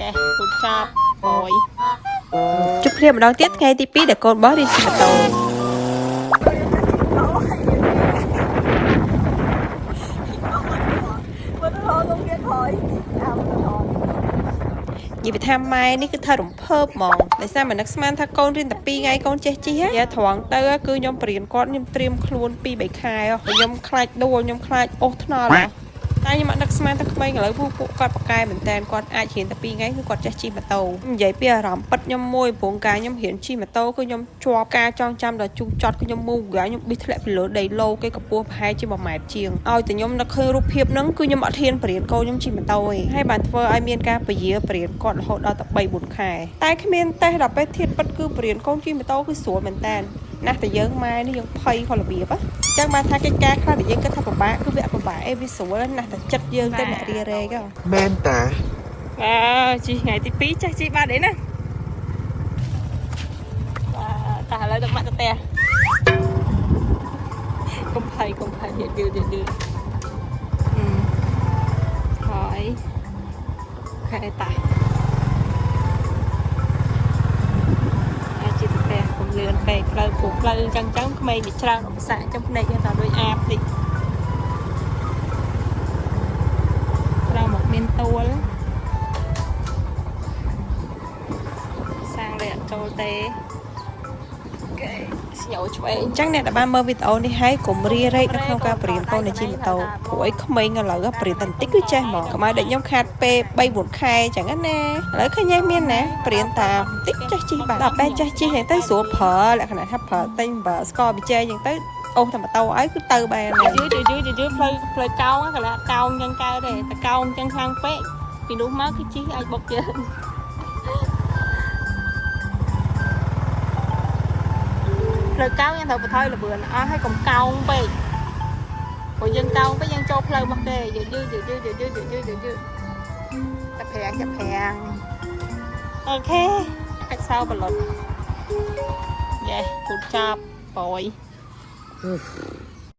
Yeah, good job, boy. ជប់គ្នាម្ដងទៀតថ្ងៃទី2ដែលកូនបោះរៀនជិះម៉ូតូនិយាយថាម៉ែនេះគឺថារំភើបហ្មងដោយសារមិននឹកស្មានថាកូនរៀនតែ2ថ្ងៃកូនចេះជិះយ៉ាត្រង់ទៅគឺខ្ញុំបរៀនគាត់ខ្ញុំត្រៀមខ្លួន2-3ខែខ្ញុំខ្លាចដួលខ្ញុំខ្លាចអូសថ្នល់តែខ្ញុំអត់នឹកស្មានថាក្មេងឥឡូវពួកគាត់ប៉កែមែនតើគាត់អាចរៀនតែ2ថ្ងៃគឺគាត់ចេះជិះម៉ូតូនិយាយពីអារម្មណ៍ពិតខ្ញុំមួយព្រោះការខ្ញុំរៀនជិះម៉ូតូគឺខ្ញុំជាប់ការចងចាំដល់ជូរចត់គឺខ្ញុំមូកខ្ញុំប៊ីធ្លាក់ពីលើដីឡូគេកម្ពស់ប្រហែលជា1ម៉ែត្រជាងឲ្យតែខ្ញុំនឹកឃើញរូបភាពហ្នឹងគឺខ្ញុំអត់ហ៊ានបរៀនកូនខ្ញុំជិះម៉ូតូទេហើយបានធ្វើឲ្យមានការបរៀនគាត់រហូតដល់តែ3-4ខែតែគ្មានតេស្តដល់ពេលធៀបពិតគឺបរៀនកូនជិះម៉ូតូគឺស្រួលមែនតើណាស់តែយើងម៉ែនេះយើងភ័យគាត់របៀបអញ្ចឹងបានថាកិច្ចការខ្លះដែលយើងគិតថាពិបាកគឺវាពិបាកវាស្រួលណាស់តែចិត្តយើងទៅអ្នករារែកមែនតាជិះថ្ងៃទី2ចេះជិះបានអីណាតែឥឡូវទៅមកទៅផ្ទះកុំភ័យយឺតហើយខែតាជិះទៅផ្ទះកុំលឿនពេកផ្លូវពុកផ្លូវអញ្ចឹងក្មេងវាច្រើនឧបសគ្គចាំភ្នែកយើងតែដូចអាបតិចក្រៅមកមានទួលសាំងលេអត់ចូលទេស្ញោឆ្វេងអញ្ចឹងអ្នកដែលបានមើលវីដេអូនេះហើយកុំរារែកនៅក្នុងការបរៀនកូនជិះម៉ូតូព្រោះឲ្យក្មេងឥឡូវបរៀនតែបន្តិចគឺចេះហ្មងកុំឲ្យដូចខ្ញុំខាតពេល3-4ខែអញ្ចឹងណាឥឡូវឃើញឯងមានណាបរៀនតាបន្តិចចេះជិះបានដល់ពេលចេះជិះហ្នឹងទៅស្រួលប្រើលក្ខណៈថាប្រើតែងបើស្គរប៊ីចេអញ្ចឹងទៅអូសតែម៉ូតូឲ្យគឺទៅបានយឺតផ្លូវកោងកន្លះកោងអញ្ចឹងកើតទេតែកោងអញ្ចឹងខ្លាំងពេកពីនោះមកគឺជិះអាចបុកយើងផ្លូវកោងយើងត្រូវបន្ថយល្បឿនអស់ឲ្យកុំកោងពេកព្រោះយើងកោងពេកយើងចូលផ្លូវមកទេយឺតតែប្រាំងអូខេកាច់សោបលុតយេគូចប់បយ